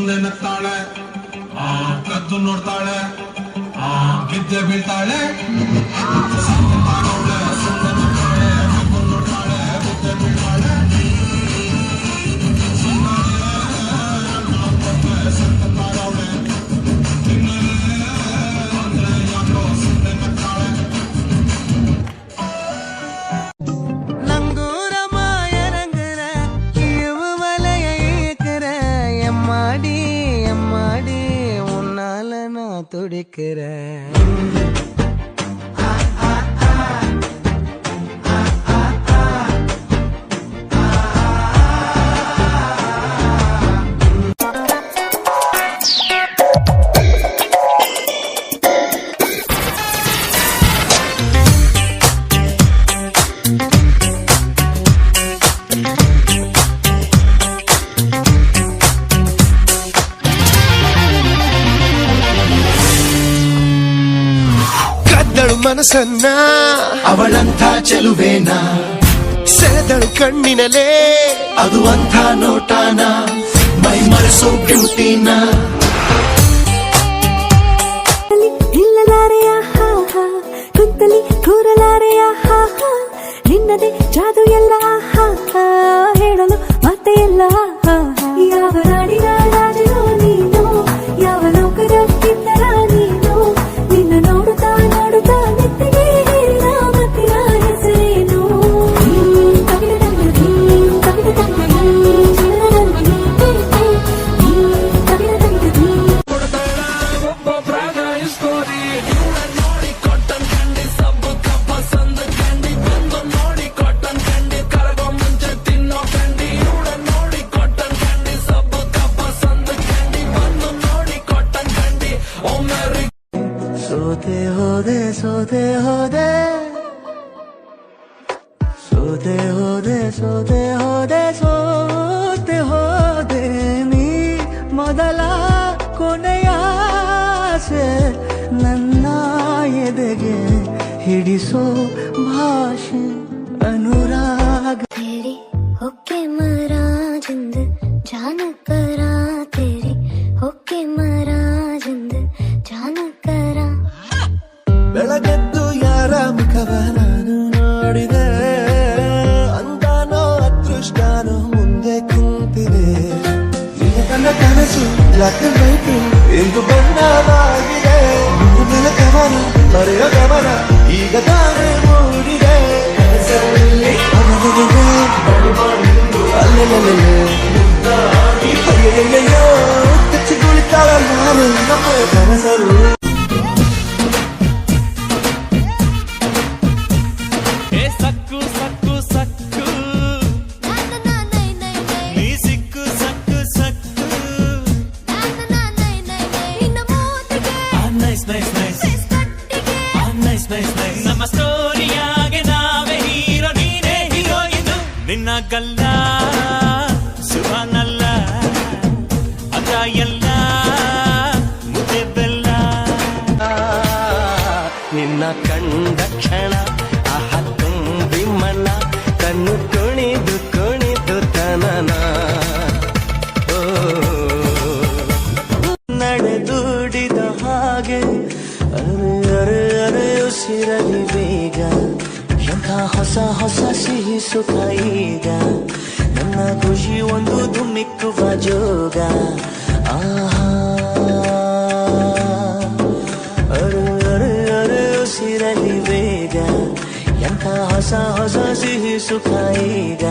ಸುಮ್ನೆ ನಗ್ತಾಳೆ, ಕದ್ದು ನೋಡ್ತಾಳೆ, ಗಿದ್ದೆ ಬೀಳ್ತಾಳೆ. ಸುಮ್ನೆ ನಗ್ತಾಳೆ, ಕದ್ದು ನೋಡ್ತಾಳೆ, ಗಿದ್ದೆ ಬೀಳ್ತಾಳೆ. துடிக்கிற ಮನಸ್ಸನ್ನ ಅವಳಂಥ ಚೆಲುವೇನ, ಸೆಳೆದಳು ಕಣ್ಣಿನಲೇ ಅದು ಅಂಥ ನೋಟಾನ, ಮೈ ಮರೆಸೋ ಬ್ಯೂಟಿನ. ನಿಲ್ಲಲಾರೆಯ ಕುಂತಲಿ ಕೂರಲಾರೆಯ ನಿನ್ನದೇ ಜಾದು ಎಲ್ಲ ಹೇಳಲು ಮತ್ತೆ ಎಲ್ಲ. ಯಾವ ನಾಡಿನ ರಾಜನೋ ನೀನು, ಯಾವ ಲೋಕದ ಕಿನ್ನರ ನೀನು, ನಿನ್ನ ನೋಡುತ್ತಾ ನೋಡುತ್ತಾ ನೆತ್ತಿಗೆ ಹೇರಿದ ಮತ್ತಿನ ಹೆಸರೇನು. ಸೋತೆ ಹೋದೆ ಸೋತೆ ಹೋದೆ ಸೋತೆ ಹೋದೆ ಸೋತೆ ಹೋದೆ ಸೋತೆ ಹೋದೆ ನೀ ಮೊದಲ ಕೊನೆಯ ಆಸೆ ನನ್ನ ಎದೆಗೆ ಹಿಡಿಸೋ ಭಾಷೆ ಅನುರಾಗ. तेरी होके मरा जिंद जान करा, तेरी होके मरा जिंद जान करा. ಬೆಳಗೆದ್ದು ಯಾರ ಮುಖವ ನಾನು ನೋಡಿದೆ, ಅಂತಾನೋ ಅದೃಷ್ಟನೋ ಮುಂದೆ ಕುಂತಿದೆ. ನನ್ನ ಕನಸು ಬ್ಲಾಕ್ ಅಂಡ್ ವೈಟ್ ಎಂದು ಬಣ್ಣವಾಗಿದೆ. ಮುಂದಿನ ಕವನ ಬರೆಯೋ ಗಮನ ಈಗ ತಾನೇ ಮೂಡಿದೆ. ಅಯ್ಯಯ್ಯೋ ಕಚ್ಚಿ ಕುಳಿತಾಳ ನಾನು ನಮ್ಮ ಕನಸರು. ಸಕ್ಕು ಸಕ್ಕು ಸಕ್ಕು ನೀ ಸಿಕ್ಕು ಸಕ್ಕು ಸಕ್ಕು. Nice nice nice nice nice nice. ನಮ್ಮ ಸ್ಟೋರಿಯಾಗೆ ನಾವೇ ಹೀರೋ, ನೀನೇ ಹೀರೋಯಿನು. ನಿನ್ನ ಗಲ್ಲ ಸುಭಾನಲ್ಲ ಅದ ಎಲ್ಲ ಮುದ್ದೆ ಬೆಲ್ಲ. ನಿನ್ನ ಕಂಡ ಕ್ಷಣ ಮನ ಕಣ್ಣು ಕುಣಿದು ಕುಣಿದು ತನನ ನಡೆದುಡಿದ ಹಾಗೆ ಅರೆ ಅರೆ ಅರೆ ಉಸಿರಲಿ ಬೇಗ. ಎಂಥ ಹೊಸ ಹೊಸ ಸಿಹಿ ಸುಖ ಈಗ, ನನ್ನ ಖುಷಿ ಒಂದು ಧುಮ್ಮಿಕ್ಕುವ ಜೋಗ. ಆಹಾ ಅರೆ ಅರೆ ಅರೆ ಉಸಿರಲಿ ಬೇಗ, ಎಂಥ ಹೊಸ ಹೊಸ ಸಿಹಿ ಸುಖ ಈಗ.